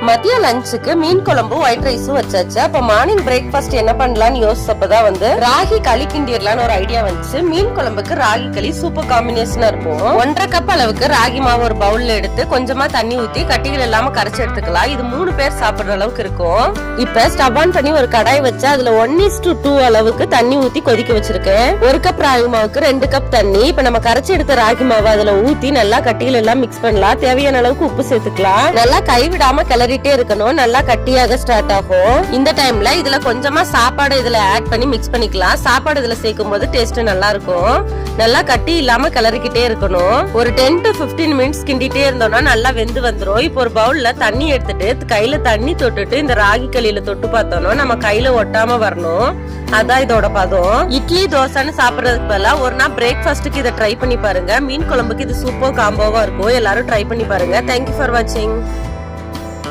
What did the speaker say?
மதிய லஞ்சுக்கு மீன் குழம்பு ஒயிட் ரைஸும் வச்சாச்சு. அப்ப மார்னிங் பிரேக்ஃபாஸ்ட் என்ன பண்ணலாம்னு யோசிச்சப்பதான் ராகி களி கிண்டிடலான்னு ஒரு ஐடியா வந்துச்சு. மீன் குழம்புக்கு ராகி களி சூப்பர் காம்பினேஷனா இருக்கும். 1.5 கப் அளவுக்கு ராகி மாவு ஒரு பவுல்ல எடுத்து கொஞ்சமா தண்ணி ஊத்தி கட்டிகள் இல்லாம கரைச்சு எடுத்துக்கலாம். இது 3 பேர் சாப்பிடுற அளவுக்கு இருக்கும். இப்ப ஸ்டவ் ஆன் பண்ணி ஒரு கடாய் வச்சு அதுல 1:2 அளவுக்கு தண்ணி ஊத்தி கொதிக்க வச்சிருக்கேன். 1 கப் ராகி மாவுக்கு 2 கப் தண்ணி. இப்ப நம்ம கரைச்சு எடுத்த ராகி மாவு அதுல ஊத்தி நல்லா கட்டிகள் எல்லாம் மிக்ஸ் பண்ணலாம். தேவையான அளவுக்கு உப்பு சேர்த்துக்கலாம். நல்லா கைவிடாம கிளறிட்டே இருக்கணும். நல்லா கட்டியாக ஸ்டார்ட் ஆகும். இந்த டைம்ல இதுல கொஞ்சமா சாப்பாடு இதுல ஆட் பண்ணி மிக்ஸ் பண்ணிக்கலாம். சாப்பாடு இதுல சேர்க்கும் போது டேஸ்ட் நல்லா இருக்கும். நல்லா கட்டி இல்லாம கிளறிக்கிட்டே இருக்கணும். ஒரு 10 to 15 மினிட்ஸ் கிண்டிட்டே இருந்தோம்னா நல்லா வெந்து வந்துரும். இப்போ ஒரு பவுல்ல தண்ணி எடுத்துட்டு கையில தண்ணி தொட்டுட்டு இந்த ராகி களியில தொட்டு பார்த்தோம்னா நம்ம கையில ஒட்டாம வரணும். அதான் இதோட பதம். இட்லி தோசைன்னு சாப்பிடறதுக்கு பதிலா ஒரு நாள் பிரேக்ஃபாஸ்ட்டுக்கு இதை ட்ரை பண்ணி பாருங்க. மீன் குழம்புக்கு இது சூப்பர் காம்போவா இருக்கும். எல்லாரும் ட்ரை பண்ணி பாருங்க. தேங்க்யூ ஃபார் வாட்சிங்.